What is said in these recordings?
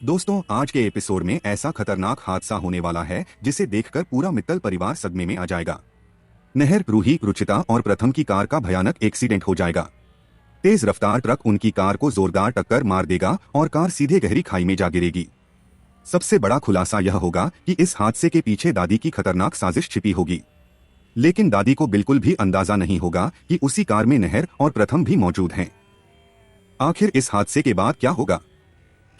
दोस्तों, आज के एपिसोड में ऐसा खतरनाक हादसा होने वाला है जिसे देखकर पूरा मित्तल परिवार सदमे में आ जाएगा। नहर, रूही, रुचिता और प्रथम की कार का भयानक एक्सीडेंट हो जाएगा। तेज रफ्तार ट्रक उनकी कार को जोरदार टक्कर मार देगा और कार सीधे गहरी खाई में जा गिरेगी। सबसे बड़ा खुलासा यह होगा कि इस हादसे के पीछे दादी की खतरनाक साजिश छिपी होगी, लेकिन दादी को बिल्कुल भी अंदाजा नहीं होगा कि उसी कार में नहर और प्रथम भी मौजूद हैं। आखिर इस हादसे के बाद क्या होगा?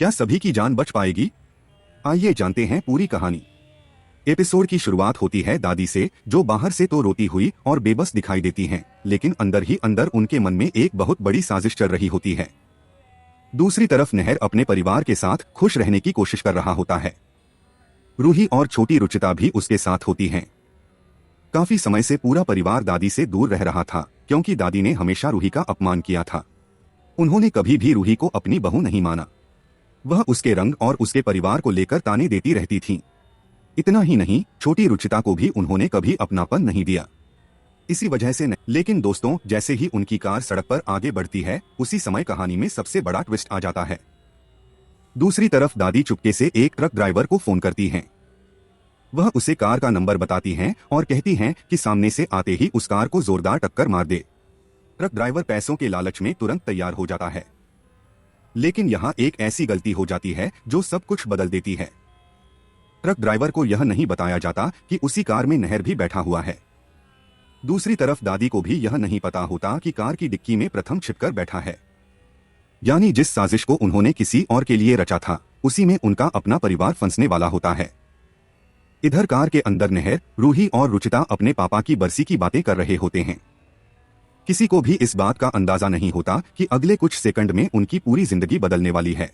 क्या सभी की जान बच पाएगी? आइए जानते हैं पूरी कहानी। एपिसोड की शुरुआत होती है दादी से, जो बाहर से तो रोती हुई और बेबस दिखाई देती हैं, लेकिन अंदर ही अंदर उनके मन में एक बहुत बड़ी साजिश चल रही होती है। दूसरी तरफ नहर अपने परिवार के साथ खुश रहने की कोशिश कर रहा होता है। रूही और छोटी रुचिता भी उसके साथ होती हैं। काफी समय से पूरा परिवार दादी से दूर रह रहा था, क्योंकि दादी ने हमेशा रूही का अपमान किया था। उन्होंने कभी भी रूही को अपनी बहू नहीं माना। वह उसके रंग और उसके परिवार को लेकर ताने देती रहती थीं। इतना ही नहीं, छोटी रुचिता को भी उन्होंने कभी अपनापन नहीं दिया। इसी वजह से लेकिन दोस्तों, जैसे ही उनकी कार सड़क पर आगे बढ़ती है, उसी समय कहानी में सबसे बड़ा ट्विस्ट आ जाता है। दूसरी तरफ दादी चुपके से एक ट्रक ड्राइवर को फोन करती हैं। वह उसे कार का नंबर बताती हैं और कहती हैं कि सामने से आते ही उस कार को जोरदार टक्कर मार दे। ट्रक ड्राइवर पैसों के लालच में तुरंत तैयार हो जाता है, लेकिन यहाँ एक ऐसी गलती हो जाती है जो सब कुछ बदल देती है। ट्रक ड्राइवर को यह नहीं बताया जाता कि उसी कार में नहर भी बैठा हुआ है। दूसरी तरफ दादी को भी यह नहीं पता होता कि कार की डिक्की में प्रथम छिपकर बैठा है। यानी जिस साजिश को उन्होंने किसी और के लिए रचा था, उसी में उनका अपना परिवार फंसने वाला होता है। इधर कार के अंदर नहर, रूही और रुचिता अपने पापा की बरसी की बातें कर रहे होते हैं। किसी को भी इस बात का अंदाजा नहीं होता कि अगले कुछ सेकंड में उनकी पूरी जिंदगी बदलने वाली है।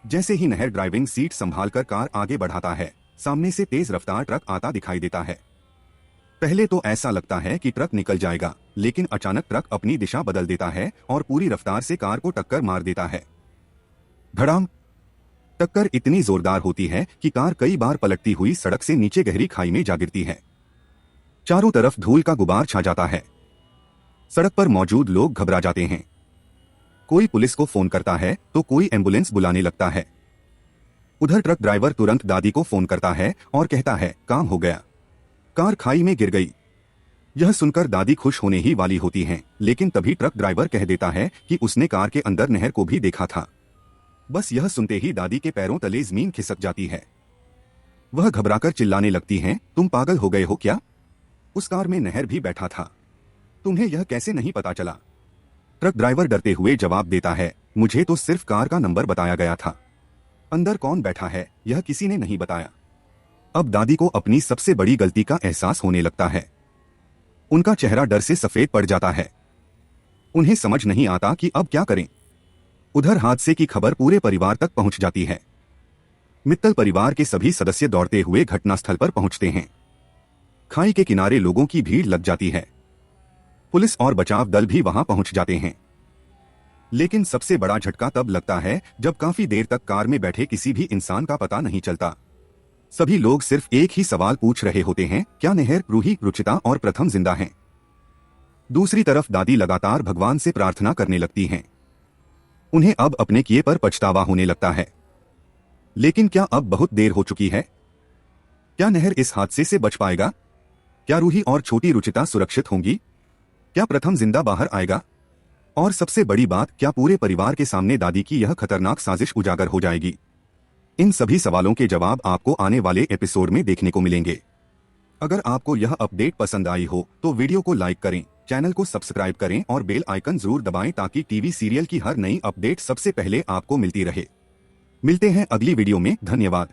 जैसे ही नहर ड्राइविंग सीट संभालकर कार आगे बढ़ाता है, सामने से तेज रफ्तार ट्रक आता दिखाई देता है। पहले तो ऐसा लगता है कि ट्रक निकल जाएगा, लेकिन अचानक ट्रक अपनी दिशा बदल देता है और पूरी रफ्तार से कार को टक्कर मार देता है। धड़ाम! टक्कर इतनी जोरदार होती है कि कार कई बार पलटती हुई सड़क से नीचे गहरी खाई में जा गिरती है। चारों तरफ धूल का गुबार छा जाता है। सड़क पर मौजूद लोग घबरा जाते हैं। कोई पुलिस को फोन करता है तो कोई एम्बुलेंस बुलाने लगता है। उधर ट्रक ड्राइवर तुरंत दादी को फोन करता है और कहता है, काम हो गया, कार खाई में गिर गई। यह सुनकर दादी खुश होने ही वाली होती हैं, लेकिन तभी ट्रक ड्राइवर कह देता है कि उसने कार के अंदर नहर को भी देखा था। बस यह सुनते ही दादी के पैरों तले जमीन खिसक जाती है। वह घबराकर चिल्लाने लगती हैं, तुम पागल हो गए हो क्या? उस कार में नहर भी बैठा था, तुम्हें यह कैसे नहीं पता चला? ट्रक ड्राइवर डरते हुए जवाब देता है, मुझे तो सिर्फ कार का नंबर बताया गया था, अंदर कौन बैठा है यह किसी ने नहीं बताया। अब दादी को अपनी सबसे बड़ी गलती का एहसास होने लगता है। उनका चेहरा डर से सफेद पड़ जाता है। उन्हें समझ नहीं आता कि अब क्या करें। उधर हादसे की खबर पूरे परिवार तक पहुंच जाती है। मित्तल परिवार के सभी सदस्य दौड़ते हुए घटनास्थल पर पहुंचते हैं। खाई के किनारे लोगों की भीड़ लग जाती है। पुलिस और बचाव दल भी वहां पहुंच जाते हैं। लेकिन सबसे बड़ा झटका तब लगता है जब काफी देर तक कार में बैठे किसी भी इंसान का पता नहीं चलता। सभी लोग सिर्फ एक ही सवाल पूछ रहे होते हैं, क्या नहर, रूही, रुचिता और प्रथम जिंदा हैं? दूसरी तरफ दादी लगातार भगवान से प्रार्थना करने लगती हैं। उन्हें अब अपने किए पर पछतावा होने लगता है। लेकिन क्या अब बहुत देर हो चुकी है? क्या नहर इस हादसे से बच पाएगा? क्या रूही और छोटी रुचिता सुरक्षित होंगी? क्या प्रथम जिंदा बाहर आएगा? और सबसे बड़ी बात, क्या पूरे परिवार के सामने दादी की यह खतरनाक साजिश उजागर हो जाएगी? इन सभी सवालों के जवाब आपको आने वाले एपिसोड में देखने को मिलेंगे। अगर आपको यह अपडेट पसंद आई हो तो वीडियो को लाइक करें, चैनल को सब्सक्राइब करें और बेल आइकन जरूर दबाएं ताकि टीवी सीरियल की हर नई अपडेट सबसे पहले आपको मिलती रहे। मिलते हैं अगली वीडियो में। धन्यवाद।